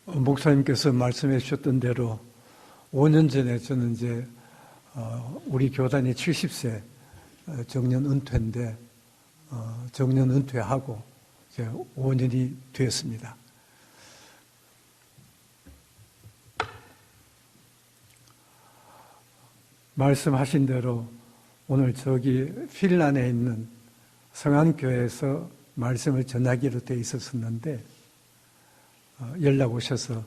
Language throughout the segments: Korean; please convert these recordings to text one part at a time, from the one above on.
목사님께서 말씀해 주셨던 대로 5년 전에 저는 이제 우리 교단이 70세 정년 은퇴인데 정년 은퇴하고 이제 5년이 되었습니다. 말씀하신 대로 오늘 저기 핀란드에 있는 성안교회에서 말씀을 전하기로 돼 있었었는데 연락 오셔서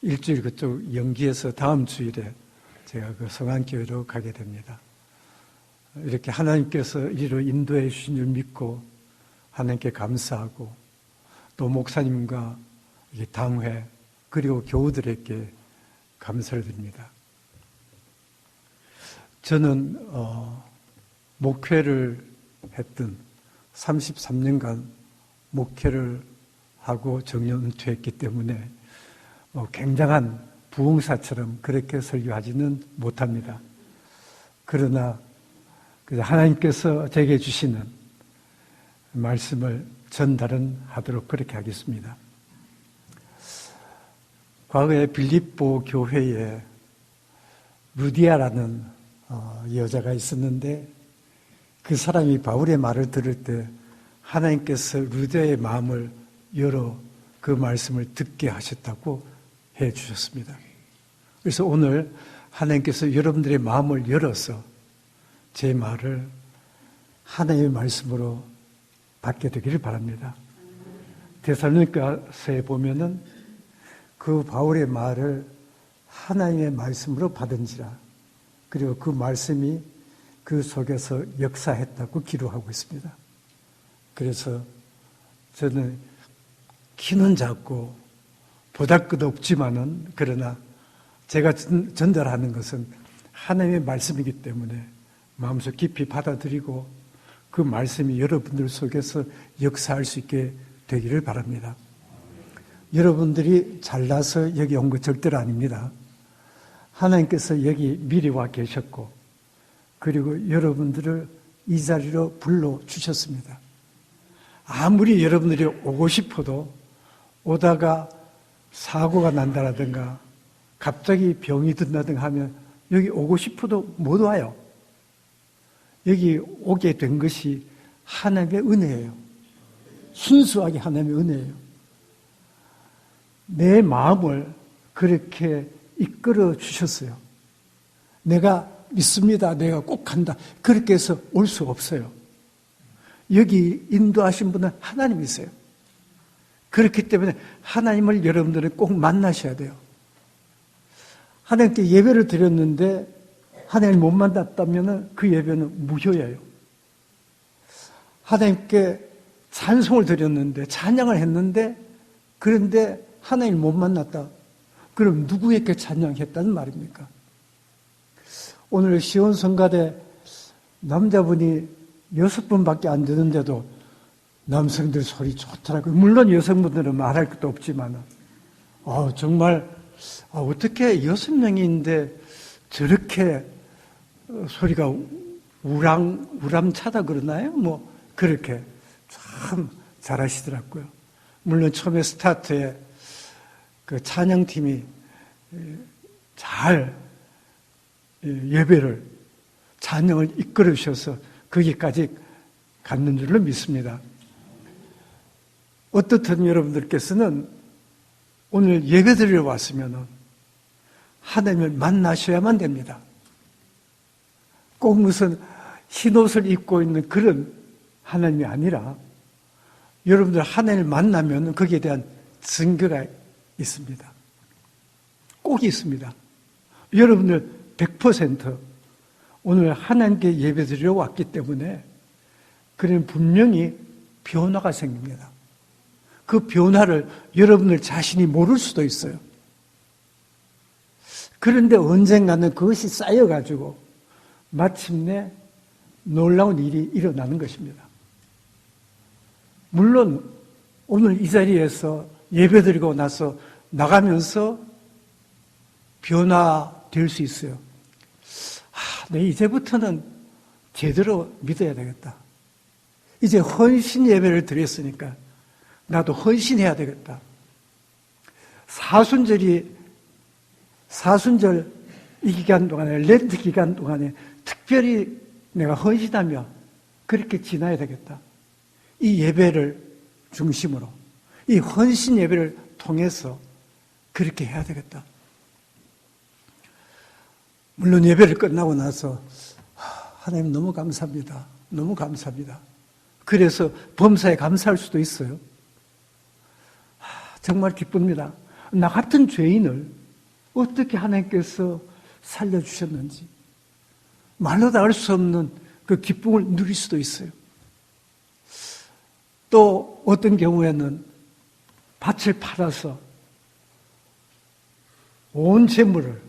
일주일 그쪽 연기해서 다음 주일에 제가 그 성안교회로 가게 됩니다. 이렇게 하나님께서 이리로 인도해 주신 줄 믿고 하나님께 감사하고 또 목사님과 당회 그리고 교우들에게 감사를 드립니다. 저는 목회를 했던 33년간 목회를 하고 정년 은퇴했기 때문에 굉장한 부흥사처럼 그렇게 설교하지는 못합니다. 그러나 하나님께서 제게 주시는 말씀을 전달은 하도록 그렇게 하겠습니다. 과거에 빌립보 교회에 루디아라는 여자가 있었는데 그 사람이 바울의 말을 들을 때 하나님께서 루디아의 마음을 열어 그 말씀을 듣게 하셨다고 해 주셨습니다. 그래서 오늘 하나님께서 여러분들의 마음을 열어서 제 말을 하나님의 말씀으로 받게 되기를 바랍니다. 데살로니가서에 보면은 그 바울의 말을 하나님의 말씀으로 받은지라 그리고 그 말씀이 그 속에서 역사했다고 기록하고 있습니다. 그래서 저는 키는 작고 보잘것없지만은 그러나 제가 전달하는 것은 하나님의 말씀이기 때문에 마음속 깊이 받아들이고 그 말씀이 여러분들 속에서 역사할 수 있게 되기를 바랍니다. 여러분들이 잘나서 여기 온 거 절대로 아닙니다. 하나님께서 여기 미리 와 계셨고 그리고 여러분들을 이 자리로 불러주셨습니다. 아무리 여러분들이 오고 싶어도 오다가 사고가 난다라든가 갑자기 병이 든다든가 하면 여기 오고 싶어도 못 와요. 여기 오게 된 것이 하나님의 은혜예요. 순수하게 하나님의 은혜예요. 내 마음을 그렇게 이끌어 주셨어요. 내가 믿습니다. 내가 꼭 간다. 그렇게 해서 올 수 없어요. 여기 인도하신 분은 하나님이세요. 그렇기 때문에 하나님을 여러분들은 꼭 만나셔야 돼요. 하나님께 예배를 드렸는데 하나님을 못 만났다면 그 예배는 무효예요. 하나님께 찬송을 드렸는데 찬양을 했는데 그런데 하나님을 못 만났다. 그럼 누구에게 찬양했다는 말입니까? 오늘 시온성가대 남자분이 6분밖에 안 되는데도 남성들 소리 좋더라고요. 물론 여성분들은 말할 것도 없지만 정말 어떻게 6명인데 저렇게 소리가 우람차다 그러나요? 뭐 그렇게 참 잘하시더라고요. 물론 처음에 스타트에 그 찬양팀이 잘 예배를 찬양을 이끌어 주셔서 거기까지 갔는 줄로 믿습니다. 어떻든 여러분들께서는 오늘 예배드리러 왔으면 하나님을 만나셔야만 됩니다. 꼭 무슨 흰옷을 입고 있는 그런 하나님이 아니라 여러분들 하나님을 만나면 거기에 대한 증거가 있습니다. 꼭 있습니다. 여러분들 100% 오늘 하나님께 예배드리러 왔기 때문에 그런 분명히 변화가 생깁니다. 그 변화를 여러분들 자신이 모를 수도 있어요. 그런데 언젠가는 그것이 쌓여가지고 마침내 놀라운 일이 일어나는 것입니다. 물론 오늘 이 자리에서 예배드리고 나서 나가면서 변화될 수 있어요. 네, 이제부터는 제대로 믿어야 되겠다. 이제 헌신 예배를 드렸으니까 나도 헌신해야 되겠다. 사순절 이 기간 동안에, 렌트 기간 동안에 특별히 내가 헌신하며 그렇게 지나야 되겠다. 이 예배를 중심으로, 이 헌신 예배를 통해서 그렇게 해야 되겠다. 물론 예배를 끝나고 나서 하나님 너무 감사합니다. 너무 감사합니다. 그래서 범사에 감사할 수도 있어요. 정말 기쁩니다. 나 같은 죄인을 어떻게 하나님께서 살려주셨는지 말로 다 알 수 없는 그 기쁨을 누릴 수도 있어요. 또 어떤 경우에는 밭을 팔아서 온 재물을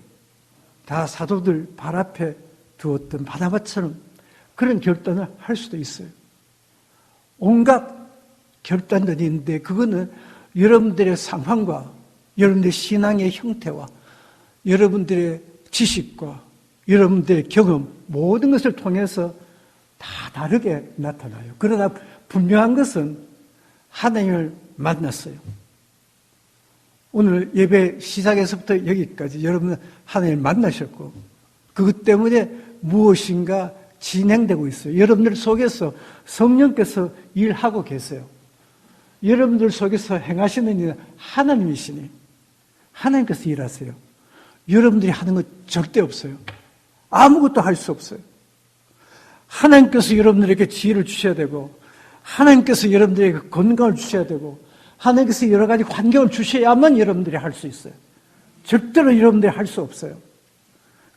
다 사도들 발 앞에 두었던 바나바처럼 그런 결단을 할 수도 있어요. 온갖 결단들이 있는데 그거는 여러분들의 상황과 여러분들의 신앙의 형태와 여러분들의 지식과 여러분들의 경험 모든 것을 통해서 다 다르게 나타나요. 그러나 분명한 것은 하나님을 만났어요. 오늘 예배 시작에서부터 여기까지 여러분은 하나님을 만나셨고 그것 때문에 무엇인가 진행되고 있어요. 여러분들 속에서 성령께서 일하고 계세요. 여러분들 속에서 행하시는 일은 하나님이시니 하나님께서 일하세요. 여러분들이 하는 것 절대 없어요. 아무것도 할 수 없어요. 하나님께서 여러분들에게 지혜를 주셔야 되고 하나님께서 여러분들에게 건강을 주셔야 되고 하나님께서 여러 가지 환경을 주셔야만 여러분들이 할 수 있어요. 절대로 여러분들이 할 수 없어요.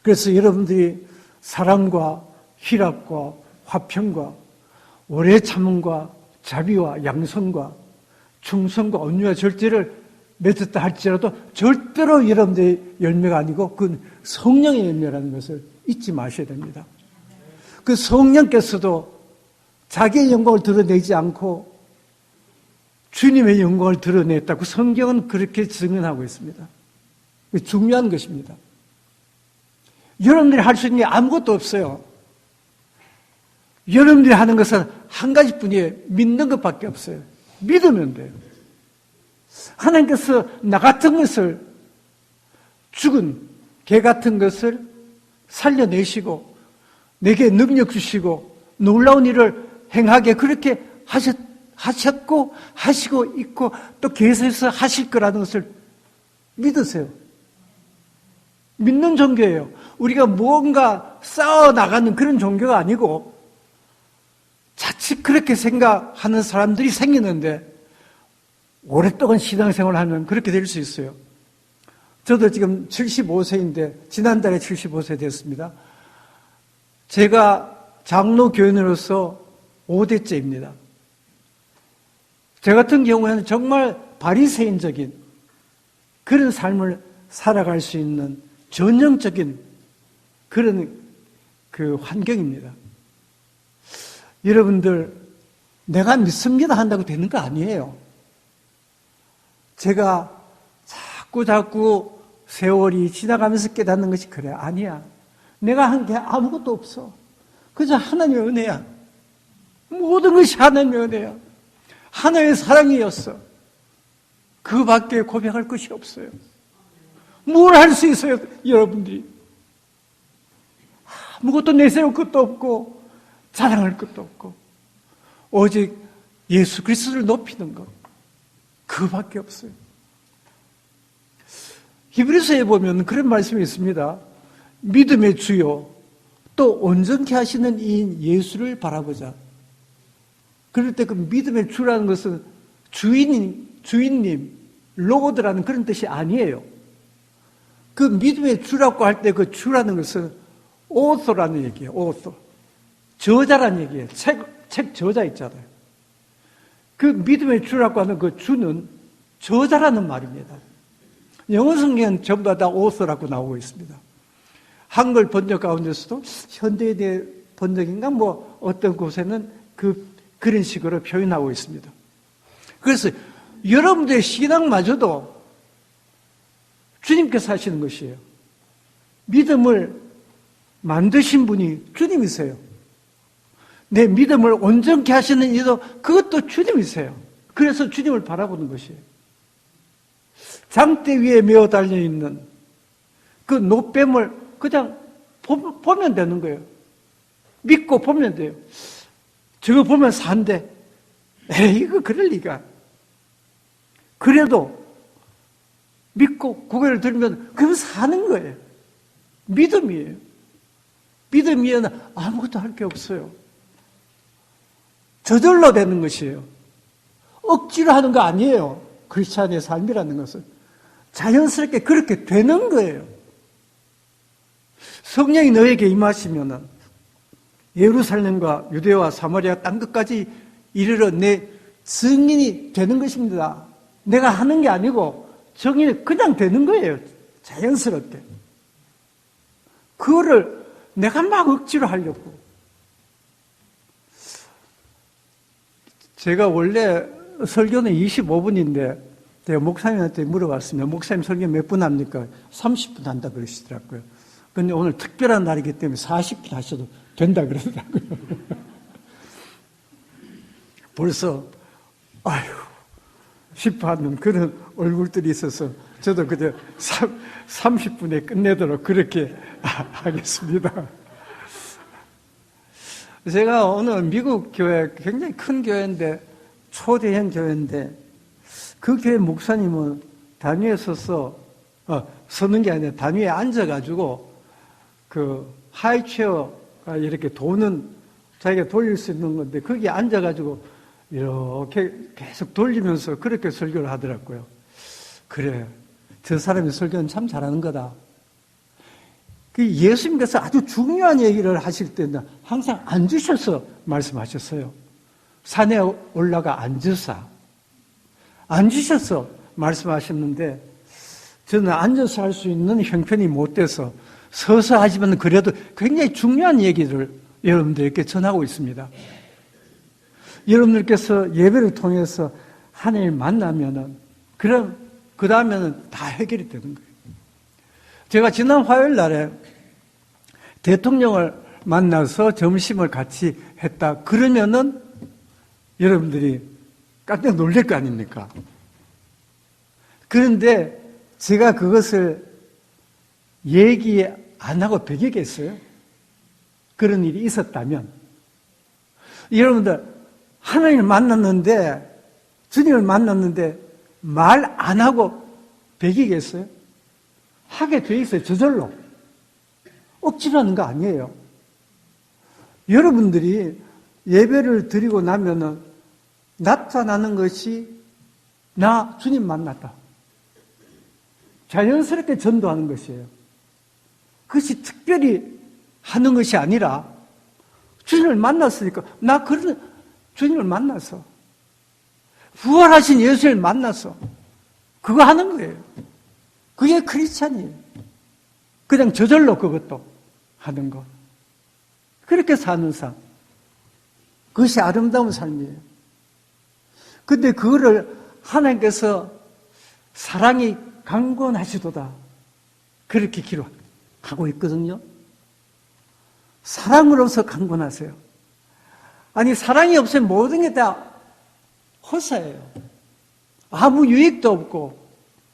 그래서 여러분들이 사랑과 희락과 화평과 오래 참음과 자비와 양선과 충성과 온유와 절제를 맺었다 할지라도 절대로 여러분들의 열매가 아니고 그건 성령의 열매라는 것을 잊지 마셔야 됩니다. 그 성령께서도 자기의 영광을 드러내지 않고 주님의 영광을 드러냈다고 성경은 그렇게 증언하고 있습니다. 중요한 것입니다. 여러분들이 할 수 있는 게 아무것도 없어요. 여러분들이 하는 것은 한 가지뿐이에요. 믿는 것밖에 없어요. 믿으면 돼요. 하나님께서 나 같은 것을 죽은 개 같은 것을 살려내시고 내게 능력 주시고 놀라운 일을 행하게 그렇게 하셨고 하시고 있고 또 계속해서 하실 거라는 것을 믿으세요. 믿는 종교예요. 우리가 무언가 쌓아나가는 그런 종교가 아니고 자칫 그렇게 생각하는 사람들이 생기는데 오랫동안 신앙생활을 하면 그렇게 될 수 있어요. 저도 지금 75세인데 지난달에 75세 됐습니다. 제가 장로 교인으로서 5대째입니다. 저 같은 경우에는 정말 바리새인적인 그런 삶을 살아갈 수 있는 전형적인 그런 그 환경입니다. 여러분들 내가 믿습니다 한다고 되는 거 아니에요. 제가 자꾸 세월이 지나가면서 깨닫는 것이 그래. 아니야. 내가 한 게 아무것도 없어. 그저 하나님의 은혜야. 모든 것이 하나님의 은혜야. 하나님의 사랑이었어. 그 밖에 고백할 것이 없어요. 뭘 할 수 있어요, 여러분들이? 아무것도 내세울 것도 없고 자랑할 것도 없고 오직 예수 그리스도를 높이는 것 그밖에 없어요. 히브리서에 보면 그런 말씀이 있습니다. 믿음의 주요 또 온전케 하시는 이인 예수를 바라보자. 그럴 때 그 믿음의 주라는 것은 주인님, 로고드라는 그런 뜻이 아니에요. 그 믿음의 주라고 할 때 그 주라는 것은 오토라는 얘기예요. 오토. 저자라는 얘기예요. 책 저자 있잖아요. 그 믿음의 주라고 하는 그 주는 저자라는 말입니다. 영어 성경은 전부 다 오토라고 나오고 있습니다. 한글 번역 가운데서도 현대의 번역인가 뭐 어떤 곳에는 그런 식으로 표현하고 있습니다. 그래서 여러분들의 신앙마저도 주님께서 하시는 것이에요. 믿음을 만드신 분이 주님이세요. 내 믿음을 온전케 하시는 이도 그것도 주님이세요. 그래서 주님을 바라보는 것이에요. 장대 위에 메어 달려있는 그 노뱀을 그냥 보면 되는 거예요. 믿고 보면 돼요. 저거 보면 산대. 에이, 이거 그럴 리가. 그래도 믿고 고개를 들면 그럼 사는 거예요. 믿음이에요. 믿음이에는 아무것도 할 게 없어요. 저절로 되는 것이에요. 억지로 하는 거 아니에요. 크리스찬의 삶이라는 것은 자연스럽게 그렇게 되는 거예요. 성령이 너에게 임하시면은 예루살렘과 유대와 사마리아 땅 끝까지 이르러 내 증인이 되는 것입니다. 내가 하는 게 아니고 증인이 그냥 되는 거예요. 자연스럽게. 그거를 내가 막 억지로 하려고. 제가 원래 설교는 25분인데 제가 목사님한테 물어봤습니다. 목사님 설교 몇 분 합니까? 30분 한다 그러시더라고요. 근데 오늘 특별한 날이기 때문에 40분 하셔도 된다 그러더라고요. 벌써 아유 싶어하는 그런 얼굴들이 있어서 저도 그저 30분에 끝내도록 그렇게 하겠습니다. 제가 오늘 미국 교회, 굉장히 큰 교회인데, 초대형 교회인데, 그 교회 목사님은 단위에 서는 게 아니라 단위에 앉아가지고, 그 하이체어가 이렇게 도는, 자기가 돌릴 수 있는 건데, 거기에 앉아가지고, 이렇게 계속 돌리면서 그렇게 설교를 하더라고요. 그래, 저 사람이 설교는 참 잘하는 거다. 그 예수님께서 아주 중요한 얘기를 하실 때는 항상 앉으셔서 말씀하셨어요. 산에 올라가 앉으셔서 말씀하셨는데 저는 앉아서 할 수 있는 형편이 못 돼서 서서 하지만 그래도 굉장히 중요한 얘기를 여러분들에게 전하고 있습니다. 여러분들께서 예배를 통해서 하나님을 만나면은 그럼 그 다음에는 다 해결이 되는 거예요. 제가 지난 화요일 날에 대통령을 만나서 점심을 같이 했다. 그러면은 여러분들이 깜짝 놀랄 거 아닙니까? 그런데 제가 그것을 얘기 안 하고 배기겠어요? 그런 일이 있었다면 여러분들 하나님을 만났는데 주님을 만났는데 말 안 하고 배기겠어요? 하게 돼 있어요. 저절로. 억지로 하는 거 아니에요. 여러분들이 예배를 드리고 나면은 나타나는 것이 나 주님 만났다. 자연스럽게 전도하는 것이에요. 그것이 특별히 하는 것이 아니라 주님을 만났으니까 나 그런 주님을 만나서 부활하신 예수를 만나서 그거 하는 거예요. 그게 크리스찬이에요. 그냥 저절로 그것도 하는 것. 그렇게 사는 삶. 그것이 아름다운 삶이에요. 근데 그거를 하나님께서 사랑이 강권하시도다. 그렇게 기록하고 있거든요. 사랑으로서 강권하세요. 아니, 사랑이 없으면 모든 게 다 허사예요. 아무 유익도 없고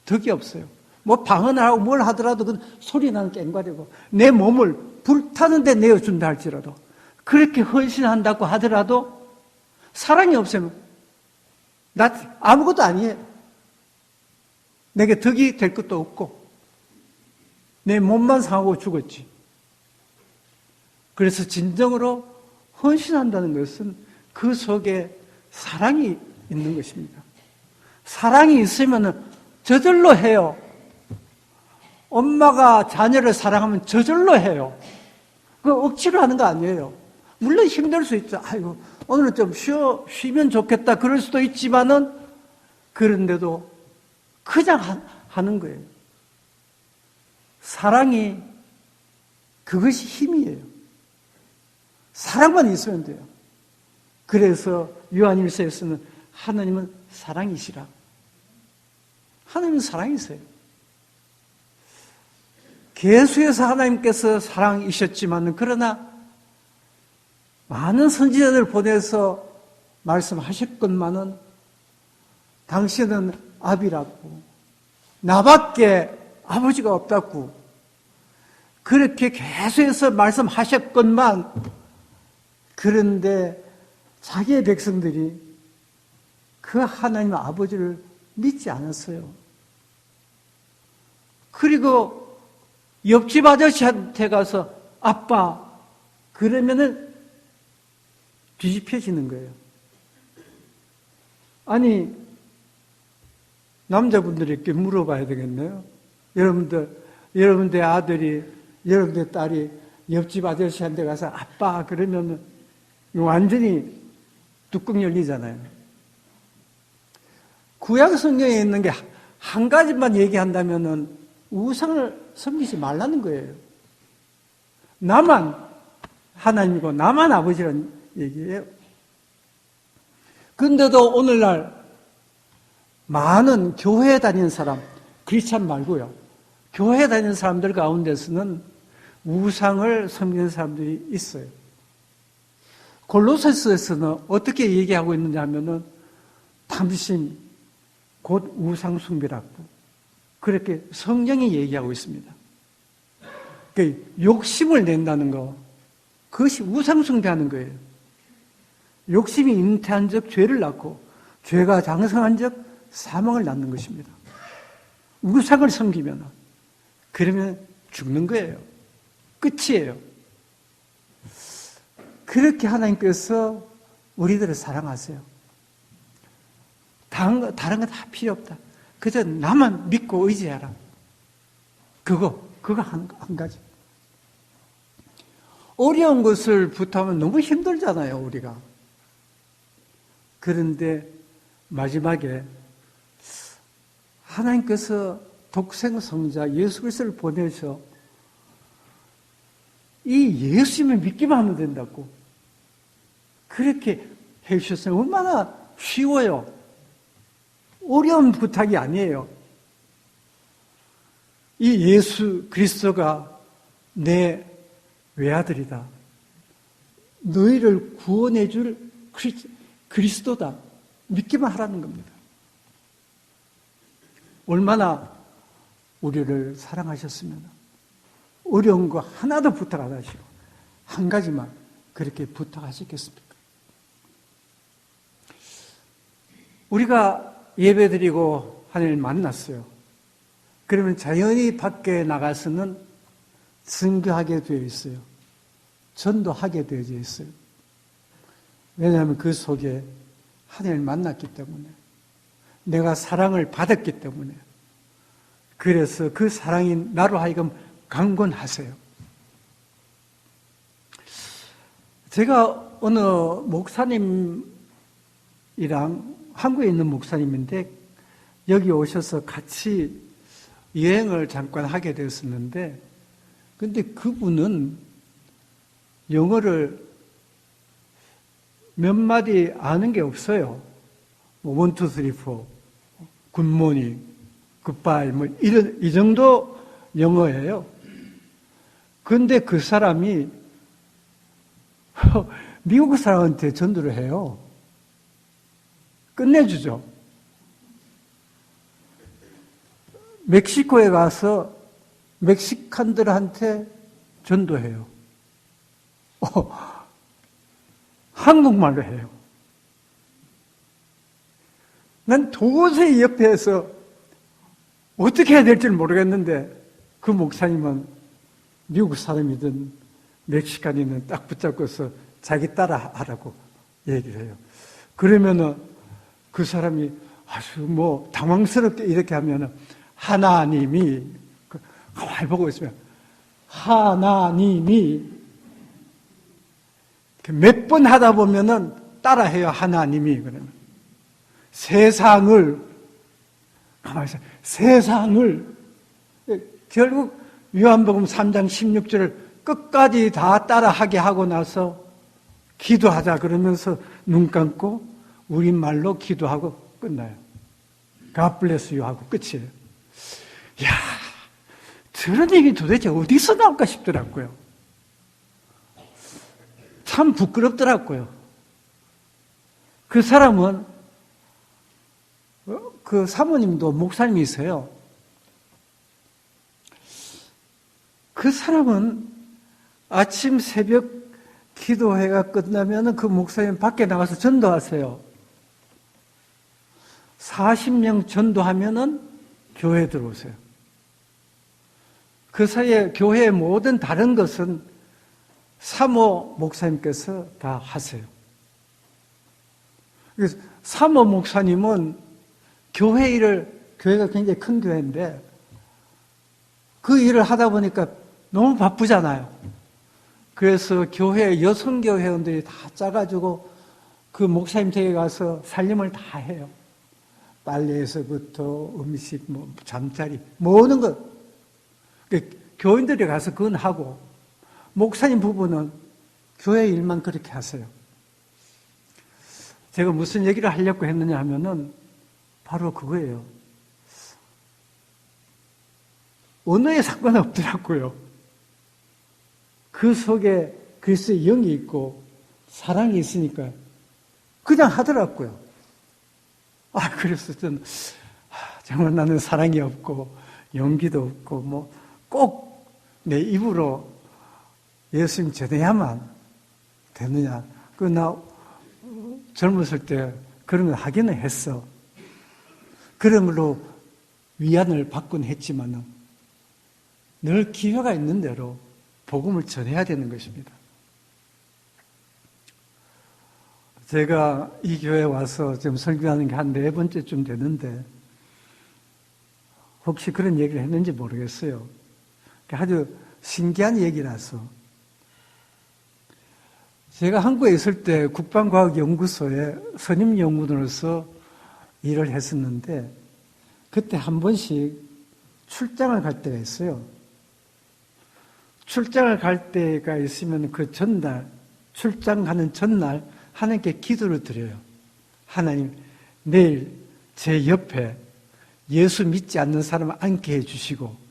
덕이 없어요. 뭐 방언을 하고 뭘 하더라도 그 소리 나는 깽과리고 내 몸을 불타는데 내어준다 할지라도 그렇게 헌신한다고 하더라도 사랑이 없으면 나 아무것도 아니에요. 내게 덕이 될 것도 없고 내 몸만 상하고 죽었지. 그래서 진정으로 헌신한다는 것은 그 속에 사랑이 있는 것입니다. 사랑이 있으면 저절로 해요. 엄마가 자녀를 사랑하면 저절로 해요. 그 억지로 하는 거 아니에요. 물론 힘들 수 있죠. 아이고, 오늘은 좀 쉬면 좋겠다. 그럴 수도 있지만은, 그런데도 그냥 하는 거예요. 사랑이, 그것이 힘이에요. 사랑만 있으면 돼요. 그래서 요한일서에서는 하나님은 사랑이시라. 하나님은 사랑이세요. 계수에서 하나님께서 사랑이셨지만 그러나 많은 선지자들 보내서 말씀하셨건만은 당신은 아비라고 나밖에 아버지가 없다고 그렇게 계속해서 말씀하셨건만, 그런데 자기의 백성들이 그 하나님 아버지를 믿지 않았어요. 그리고 옆집 아저씨한테 가서 아빠 그러면은 뒤집혀지는 거예요. 아니, 남자분들에게 물어봐야 되겠네요. 여러분들 아들이, 여러분들 딸이 옆집 아저씨한테 가서 아빠 그러면 완전히 뚜껑 열리잖아요. 구약 성경에 있는 게 한 가지만 얘기한다면은 우상을 섬기지 말라는 거예요. 나만 하나님이고 나만 아버지라는 얘기예요. 근데도 오늘날 많은 교회에 다니는 사람, 크리스찬 말고요, 교회에 다니는 사람들 가운데서는 우상을 섬기는 사람들이 있어요. 골로새서에서는 어떻게 얘기하고 있느냐 하면은 탐심, 곧 우상 숭배라고 그렇게 성경이 얘기하고 있습니다. 그 욕심을 낸다는 거, 그것이 우상 숭배하는 거예요. 욕심이 잉태한 적 죄를 낳고, 죄가 장성한 적 사망을 낳는 것입니다. 우상을 섬기면, 그러면 죽는 거예요. 끝이에요. 그렇게 하나님께서 우리들을 사랑하세요. 다른 거 다 필요 없다. 그저 나만 믿고 의지해라. 그거 한 가지. 어려운 것을 부탁하면 너무 힘들잖아요, 우리가. 그런데 마지막에 하나님께서 독생 성자 예수 그리스도를 보내셔 이 예수님을 믿기만 하면 된다고 그렇게 해주셨어요. 얼마나 쉬워요. 어려운 부탁이 아니에요. 이 예수 그리스도가 내 외아들이다. 너희를 구원해 줄 그리스도다. 믿기만 하라는 겁니다. 얼마나 우리를 사랑하셨으면 어려운 거 하나도 부탁 안 하시고 한 가지만 그렇게 부탁하셨겠습니까? 우리가 예배드리고 하나님을 만났어요. 그러면 자연히 밖에 나가서는 선교하게 되어 있어요. 전도하게 되어져 있어요. 왜냐하면 그 속에 하나님을 만났기 때문에, 내가 사랑을 받았기 때문에, 그래서 그 사랑이 나로 하여금 강권하세요. 제가 어느 목사님이랑 한국에 있는 목사님인데 여기 오셔서 같이 여행을 잠깐 하게 되었었는데, 근데 그분은 영어를 몇 마디 아는 게 없어요. 뭐 1, 2, 3, 4, 굿모닝, 굿바이 뭐 이 정도 영어예요. 그런데 그 사람이 미국 사람한테 전도를 해요. 끝내주죠. 멕시코에 가서 멕시칸들한테 전도해요. 한국말로 해요. 난 도저히 옆에서 어떻게 해야 될지 모르겠는데 그 목사님은 미국 사람이든 멕시칸이든 딱 붙잡고서 자기 따라 하라고 얘기를 해요. 그러면은 그 사람이 아주 뭐 당황스럽게 이렇게 하면은 하나님이 가만히 보고 있으면 하나님이 몇 번 하다 보면은 따라해요. 하나님이 그러면 세상을 가만히 있어요. 세상을 결국 요한복음 3장 16절을 끝까지 다 따라하게 하고 나서 기도하자 그러면서 눈 감고 우리말로 기도하고 끝나요. God bless you 하고 끝이에요. 이야, 저런 얘기 도대체 어디서 나올까 싶더라고요. 참 부끄럽더라고요. 그 사람은 그 사모님도 목사님이세요. 그 사람은 아침 새벽 기도회가 끝나면 그 목사님 밖에 나가서 전도하세요. 40명 전도하면은 교회에 들어오세요. 그 사이에 교회의 모든 다른 것은 사모 목사님께서 다 하세요. 그래서 사모 목사님은 교회 일을, 교회가 굉장히 큰 교회인데 그 일을 하다 보니까 너무 바쁘잖아요. 그래서 교회 여성교 회원들이 다 짜가지고 그 목사님 댁에 가서 살림을 다 해요. 빨래에서부터 음식, 뭐 잠자리, 모든 것. 교인들이 가서 그건 하고 목사님 부부는 교회 일만 그렇게 하세요. 제가 무슨 얘기를 하려고 했느냐 하면은 바로 그거예요. 언어에 상관없더라고요. 그 속에 그리스도의 영이 있고 사랑이 있으니까 그냥 하더라고요. 그래서 저는 정말 나는 사랑이 없고 용기도 없고 뭐 꼭 내 입으로 예수님 전해야만 되느냐. 나 젊었을 때 그런 걸 하기는 했어. 그러므로 위안을 받곤 했지만은 늘 기회가 있는 대로 복음을 전해야 되는 것입니다. 제가 이 교회에 와서 지금 설교하는 게 한 4번째쯤 되는데 혹시 그런 얘기를 했는지 모르겠어요. 아주 신기한 얘기라서. 제가 한국에 있을 때 국방과학연구소에 선임연구원으로서 일을 했었는데 그때 한 번씩 출장을 갈 때가 있어요. 출장을 갈 때가 있으면 그 전날, 출장 가는 전날 하나님께 기도를 드려요. 하나님, 내일 제 옆에 예수 믿지 않는 사람을 앉게 해주시고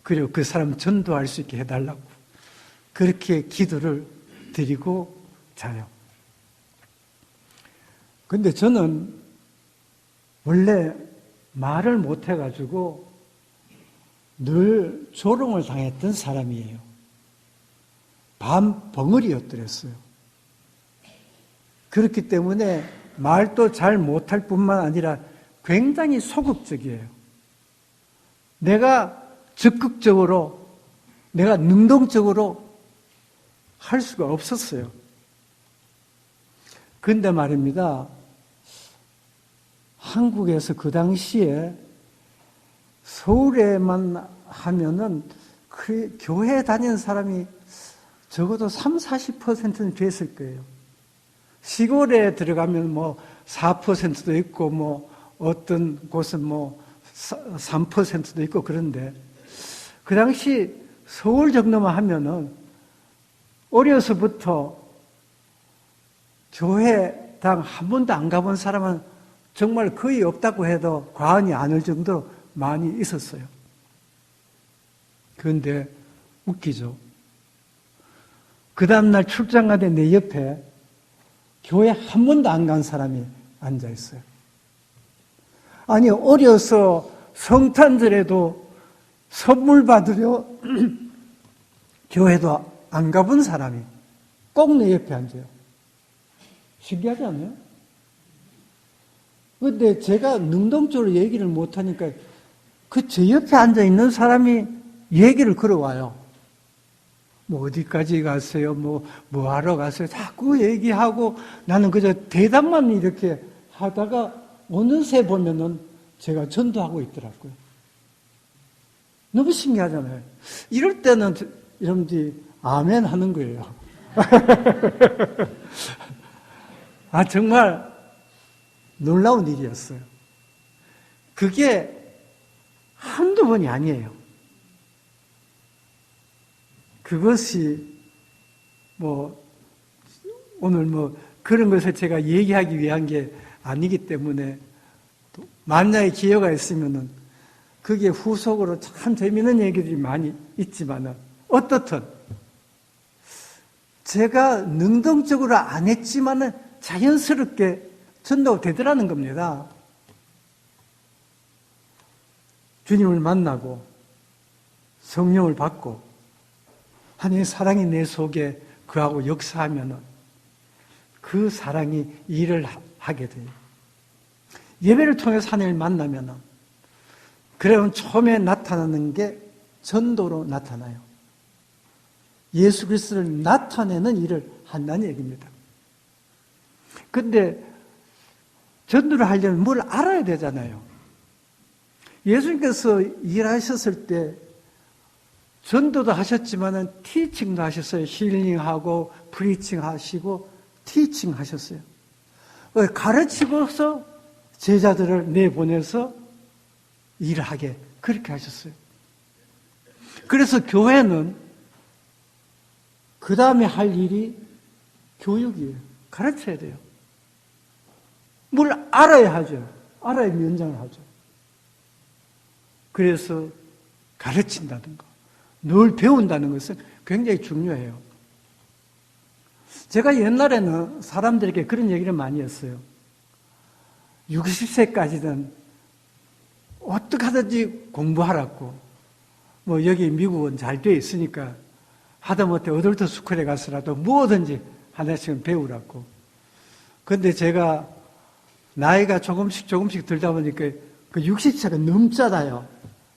그리고 그 사람 전도할 수 있게 해달라고 그렇게 기도를 드리고 자요. 근데 저는 원래 말을 못해가지고 늘 조롱을 당했던 사람이에요. 반벙어리였더랬어요. 그렇기 때문에 말도 잘 못할 뿐만 아니라 굉장히 소극적이에요. 내가 적극적으로, 내가 능동적으로 할 수가 없었어요. 근데 말입니다. 한국에서 그 당시에 서울에만 하면은 그 교회에 다니는 사람이 적어도 30-40%는 됐을 거예요. 시골에 들어가면 뭐 4%도 있고 뭐 어떤 곳은 뭐 3%도 있고 그런데 그 당시 서울 정도만 하면은 어려서부터 교회당 한 번도 안 가본 사람은 정말 거의 없다고 해도 과언이 아닐 정도로 많이 있었어요. 그런데 웃기죠. 그 다음날 출장 가는데 내 옆에 교회 한 번도 안 간 사람이 앉아 있어요. 아니, 어려서 성탄절에도 선물 받으려 교회도 안 가본 사람이 꼭 내 옆에 앉아요. 신기하지 않아요? 그런데 제가 능동적으로 얘기를 못하니까 그 제 옆에 앉아있는 사람이 얘기를 걸어와요. 뭐 어디까지 가세요? 뭐 하러 가세요? 자꾸 얘기하고 나는 그저 대답만 이렇게 하다가 어느새 보면은 제가 전도하고 있더라고요. 너무 신기하잖아요. 이럴 때는 여러분들이 아멘 하는 거예요. 정말 놀라운 일이었어요. 그게 한두 번이 아니에요. 그것이 오늘 그런 것을 제가 얘기하기 위한 게 아니기 때문에 만약에 기회가 있으면은 그게 후속으로 참 재미있는 얘기들이 많이 있지만은 어떻든 제가 능동적으로 안 했지만은 자연스럽게 전도가 되더라는 겁니다. 주님을 만나고 성령을 받고 하나님의 사랑이 내 속에 그하고 역사하면은 그 사랑이 일을 하게 돼요. 예배를 통해서 하나님을 만나면은 그러면 처음에 나타나는 게 전도로 나타나요. 예수 그리스도를 나타내는 일을 한다는 얘기입니다. 근데 전도를 하려면 뭘 알아야 되잖아요. 예수님께서 일하셨을 때 전도도 하셨지만은 티칭도 하셨어요. 힐링하고 프리칭 하시고 티칭 하셨어요. 가르치고서 제자들을 내보내서 일을 하게 그렇게 하셨어요. 그래서 교회는 그 다음에 할 일이 교육이에요. 가르쳐야 돼요. 뭘 알아야 하죠. 알아야 연장을 하죠. 그래서 가르친다는 거, 늘 배운다는 것은 굉장히 중요해요. 제가 옛날에는 사람들에게 그런 얘기를 많이 했어요. 60세까지는 어떻게 하든지 공부하라고. 뭐 여기 미국은 잘 돼 있으니까 하다못해 어덜트 스쿨에 가서라도 뭐든지 하나씩은 배우라고. 그런데 제가 나이가 조금씩 들다 보니까 그 60세가 넘잖아요.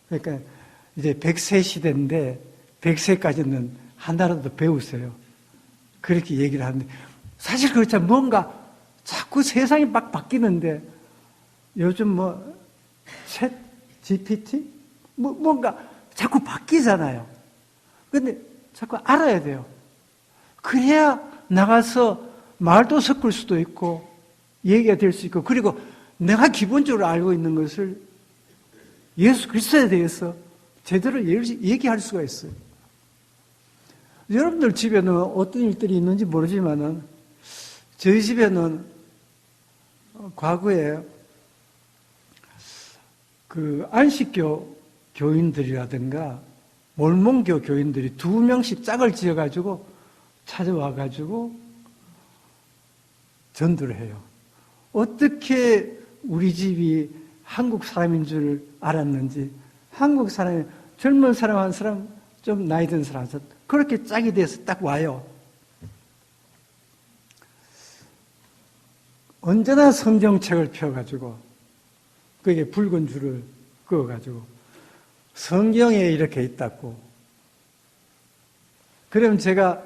그러니까 이제 100세 시대인데 100세까지는 하나라도 배우세요. 그렇게 얘기를 하는데 사실 그렇잖아요. 뭔가 자꾸 세상이 막 바뀌는데 요즘 뭐 챗 GPT? 뭔가 자꾸 바뀌잖아요. 근데 자꾸 알아야 돼요. 그래야 나가서 말도 섞을 수도 있고 얘기가 될 수 있고 그리고 내가 기본적으로 알고 있는 것을 예수 그리스도에 대해서 제대로 얘기할 수가 있어요. 여러분들 집에는 어떤 일들이 있는지 모르지만은 저희 집에는 과거에 그 안식교 교인들이라든가 몰몬교 교인들이 2명씩 짝을 지어가지고 찾아와가지고 전도를 해요. 어떻게 우리 집이 한국 사람인 줄 알았는지 한국 사람이 젊은 사람 한 사람 좀 나이 든 사람 한 사람 그렇게 짝이 돼서 딱 와요. 언제나 성경책을 펴가지고 그게 붉은 줄을 그어가지고 성경에 이렇게 있다고. 그러면 제가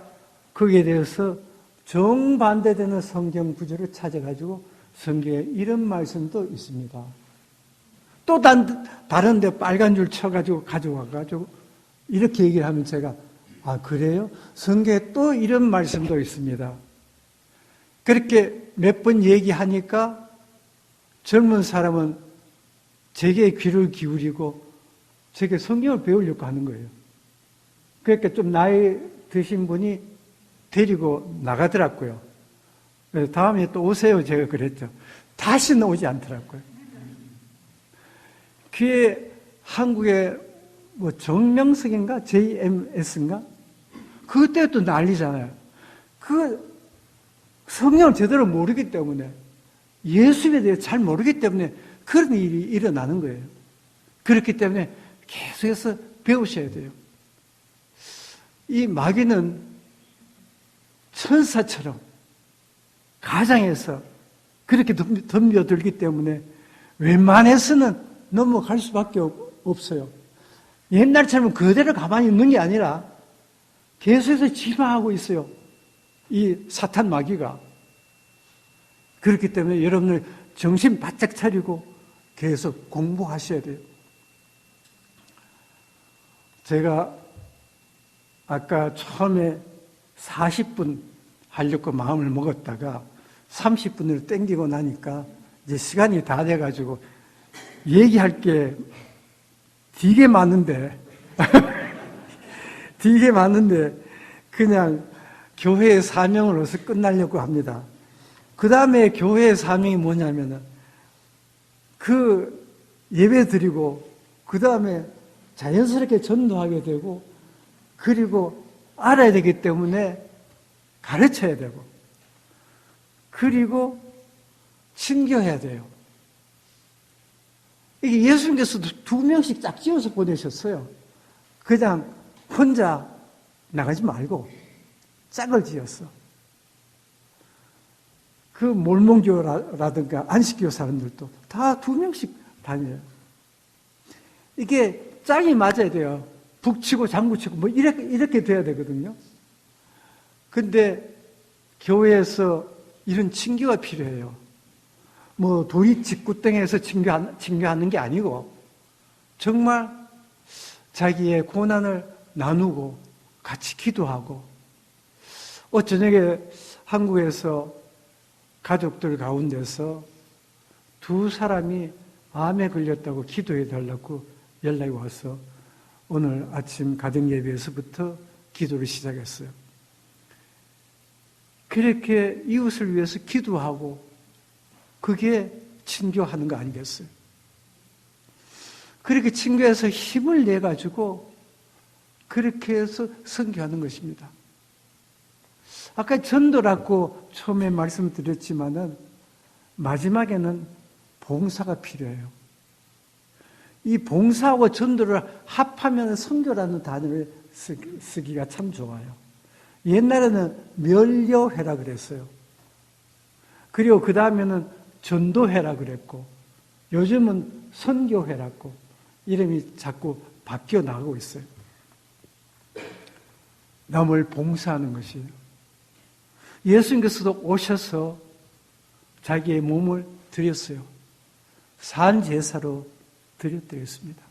거기에 대해서 정반대되는 성경 구절을 찾아가지고 성경에 이런 말씀도 있습니다. 또 다른 데 빨간 줄 쳐가지고 가져와가지고 이렇게 얘기를 하면 제가 아 그래요? 성경에 또 이런 말씀도 있습니다. 그렇게 몇 번 얘기하니까 젊은 사람은 제게 귀를 기울이고 제게 성경을 배우려고 하는 거예요. 그러니까 좀 나이 드신 분이 데리고 나가더라고요. 그래서 다음에 또 오세요 제가 그랬죠. 다시는 오지 않더라고요. 그게 한국의 뭐 정명석인가 JMS인가 그때도 난리잖아요. 그 성경을 제대로 모르기 때문에 예수에 대해 잘 모르기 때문에 그런 일이 일어나는 거예요. 그렇기 때문에 계속해서 배우셔야 돼요. 이 마귀는 천사처럼 가장에서 그렇게 덤벼들기 때문에 웬만해서는 넘어갈 수밖에 없어요. 옛날처럼 그대로 가만히 있는 게 아니라 계속해서 진화하고 있어요. 이 사탄 마귀가. 그렇기 때문에 여러분들 정신 바짝 차리고 계속 공부하셔야 돼요. 제가 아까 처음에 40분 하려고 마음을 먹었다가 30분으로 땡기고 나니까 이제 시간이 다 돼가지고 얘기할 게 되게 많은데 되게 많은데 그냥 교회의 사명으로서 끝나려고 합니다. 그 다음에 교회의 사명이 뭐냐면은 그 예배 드리고 그 다음에 자연스럽게 전도하게 되고 그리고 알아야 되기 때문에 가르쳐야 되고 그리고 친교해야 돼요. 이게 예수님께서도 2명씩 짝 지어서 보내셨어요. 그냥 혼자 나가지 말고 짝을 지었어. 그 몰몬교라든가 안식교 사람들도 다 2명씩 다녀요. 이게 짝이 맞아야 돼요. 북치고 장구치고 뭐 이렇게 돼야 되거든요. 근데 교회에서 이런 친교가 필요해요. 뭐 도리 직구땡에서 친교하는 게 아니고 정말 자기의 고난을 나누고 같이 기도하고 저녁에 한국에서 가족들 가운데서 2사람이 암에 걸렸다고 기도해 달라고 연락이 와서 오늘 아침 가정예배에서부터 기도를 시작했어요. 그렇게 이웃을 위해서 기도하고 그게 친교하는 거 아니겠어요? 그렇게 친교해서 힘을 내가지고 그렇게 해서 선교하는 것입니다. 아까 전도라고 처음에 말씀드렸지만은 마지막에는 봉사가 필요해요. 이 봉사하고 전도를 합하면 선교라는 단어를 쓰기가 참 좋아요. 옛날에는 면료회라 그랬어요. 그리고 그 다음에는 전도회라 그랬고 요즘은 선교회라고 이름이 자꾸 바뀌어 나가고 있어요. 남을 봉사하는 것이에요. 예수님께서도 오셔서 자기의 몸을 드렸어요. 산제사로 드렸습니다.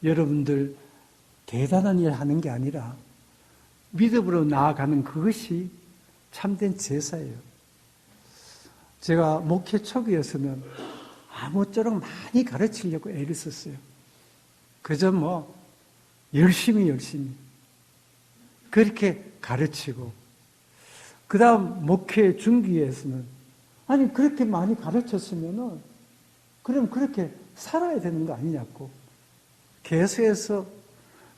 여러분들 대단한 일 하는 게 아니라 믿음으로 나아가는 그것이 참된 제사예요. 제가 목회 초기에서는 아무쪼록 많이 가르치려고 애를 썼어요. 그저 열심히 그렇게 가르치고 그 다음 목회 중기에서는 아니 그렇게 많이 가르쳤으면은 그럼 그렇게 살아야 되는 거 아니냐고 계속해서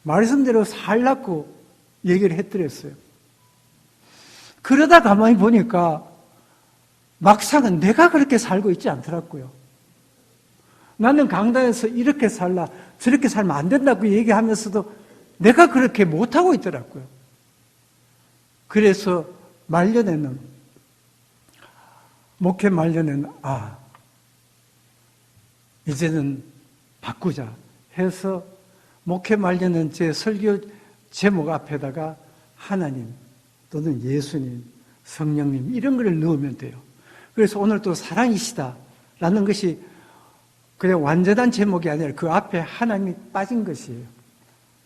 말씀대로 살라고 얘기를 해드렸어요. 그러다 가만히 보니까 막상은 내가 그렇게 살고 있지 않더라고요. 나는 강단에서 이렇게 살라 저렇게 살면 안 된다고 얘기하면서도 내가 그렇게 못하고 있더라고요. 그래서 목회 말년에는 이제는 바꾸자 해서 목회 말년은 제 설교 제목 앞에다가 하나님 또는 예수님, 성령님 이런 걸 넣으면 돼요. 그래서 오늘 또 사랑이시다라는 것이 그냥 완전한 제목이 아니라 그 앞에 하나님이 빠진 것이에요.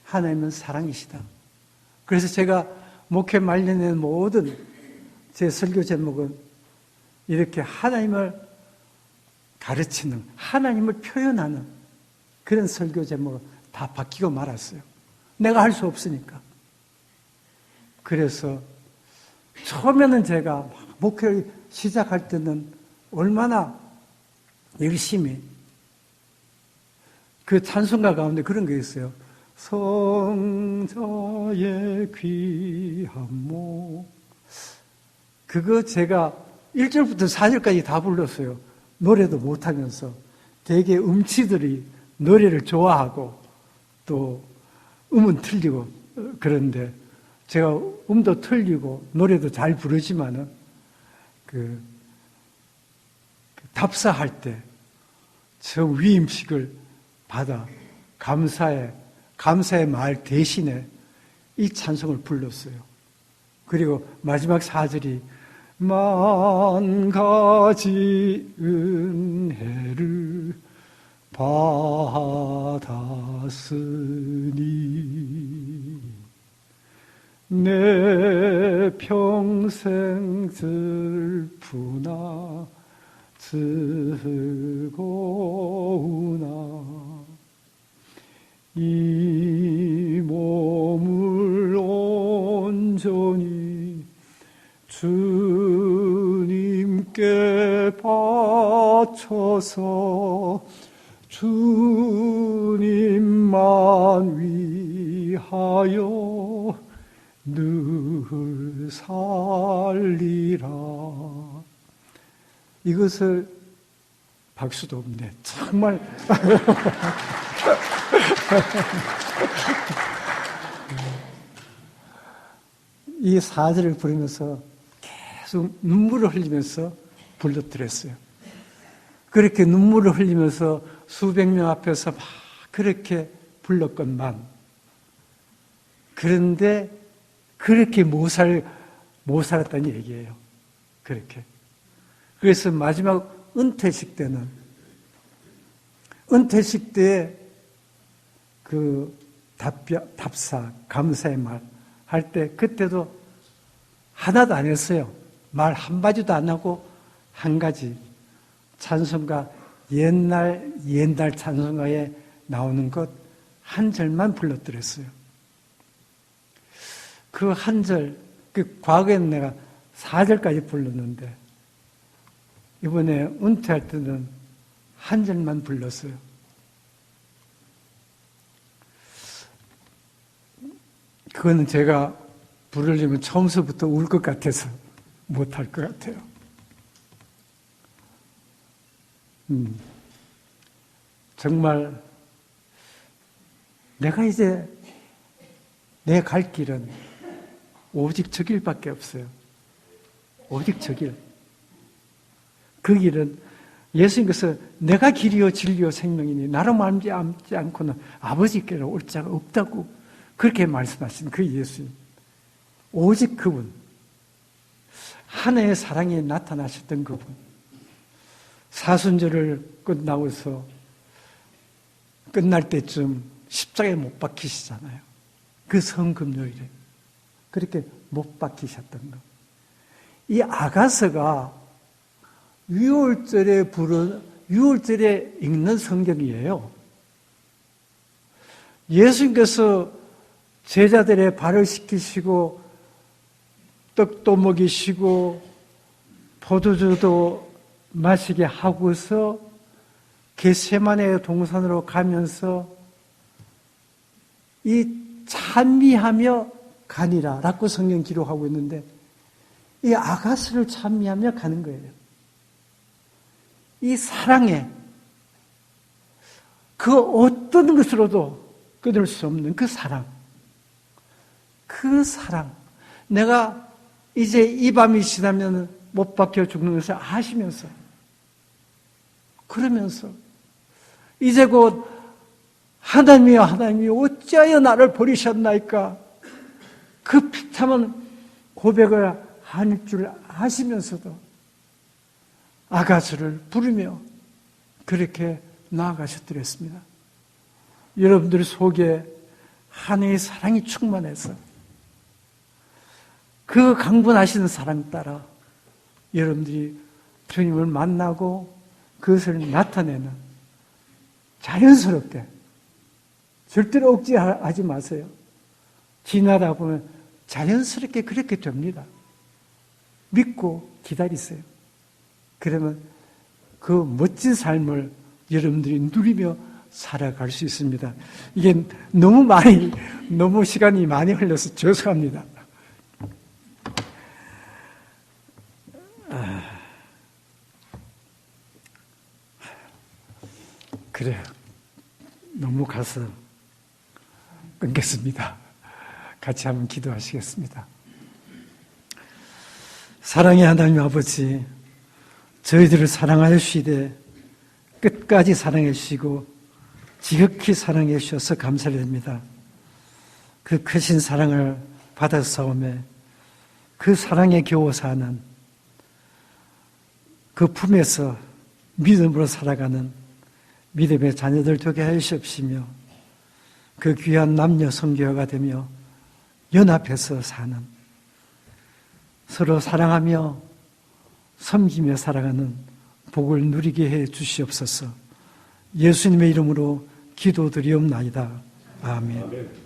하나님은 사랑이시다. 그래서 제가 목회 말년에 모든 제 설교 제목은 이렇게 하나님을 가르치는, 하나님을 표현하는 그런 설교 제목으로 다 바뀌고 말았어요. 내가 할 수 없으니까. 그래서 처음에는 제가 목회를 시작할 때는 얼마나 열심히 그 찬송가 가운데 그런 게 있어요. 성자의 귀한 목. 그거 제가 1절부터 4절까지 다 불렀어요. 노래도 못하면서 되게 음치들이 노래를 좋아하고 또 음은 틀리고 그런데 제가 음도 틀리고 노래도 잘 부르지만은 그 답사할 때 저 위임식을 받아 감사의 말 대신에 이 찬송을 불렀어요. 그리고 마지막 4절이 만 가지 은혜를 받았으니 내 평생 슬프나 즐거우나 이 몸을 온전히 주님께 바쳐서 주님만 위하여 늘 살리라. 이것을 박수도 없네. 정말 이 4절을 부르면서 계속 눈물을 흘리면서 불러드렸어요. 그렇게 눈물을 흘리면서 수백 명 앞에서 막 그렇게 불렀건만, 그런데 그렇게 못 살았다는 얘기예요. 그렇게. 그래서 마지막 은퇴식 때는, 은퇴식 때 그 답사, 감사의 말 할 때, 그때도 하나도 안 했어요. 말 한마디도 안 하고, 한 가지 찬송가, 옛날 찬송가에 나오는 것 한 절만 불러드렸어요. 그 한 절, 과거에는 내가 4절까지 불렀는데, 이번에 은퇴할 때는 한 절만 불렀어요. 그거는 제가 부르려면 처음서부터 울 것 같아서 못할 것 같아요. 정말 내가 이제 내 갈 길은 오직 저 길밖에 없어요. 오직 저 길. 그 길은 예수님께서 내가 길이요 진리요 생명이니 나로 말미암지 않고는 아버지께로 올 자가 없다고 그렇게 말씀하신 그 예수님. 오직 그분. 하나의 사랑이 나타나셨던 그분. 사순절을 끝나고서 끝날 때쯤 십자가에 못 박히시잖아요. 그 성금요일에. 그렇게 못 박히셨던 것. 이 아가서가 6월절에 읽는 성경이에요. 예수님께서 제자들의 발을 씻기시고 떡도 먹이시고 포도주도 마시게 하고서 겟세마네 동산으로 가면서 이 찬미하며 가니라 라고 성경 기록하고 있는데 이 아가서를 찬미하며 가는 거예요. 이 사랑에 그 어떤 것으로도 끊을 수 없는 그 사랑. 그 사랑. 내가 이제 이 밤이 지나면 못 박혀 죽는 것을 아시면서 그러면서 이제 곧 하나님이여 하나님이여 어찌하여 나를 버리셨나이까 그 비참한 고백을 할 줄 아시면서도 아가서를 부르며 그렇게 나아가셨더랬습니다. 여러분들 속에 하나님의 사랑이 충만해서 그 강분하시는 사랑 따라 여러분들이 주님을 만나고 그것을 나타내는 자연스럽게 절대로 억지하지 마세요. 지나다 보면 자연스럽게 그렇게 됩니다. 믿고 기다리세요. 그러면 그 멋진 삶을 여러분들이 누리며 살아갈 수 있습니다. 이게 너무 시간이 많이 흘러서 죄송합니다. 그래요. 너무 가서 끊겠습니다. 같이 한번 기도하시겠습니다. 사랑의 하나님 아버지, 저희들을 사랑하여 주시되 끝까지 사랑해 주시고 지극히 사랑해 주셔서 감사드립니다. 그 크신 사랑을 받아싸움에 그 사랑에 겨워 사는 그 품에서 믿음으로 살아가는 믿음의 자녀들 되게 하여 주시옵시며 그 귀한 남녀 성교가 되며 연합해서 사는 서로 사랑하며 섬기며 살아가는 복을 누리게 해 주시옵소서. 예수님의 이름으로 기도드리옵나이다. 아멘.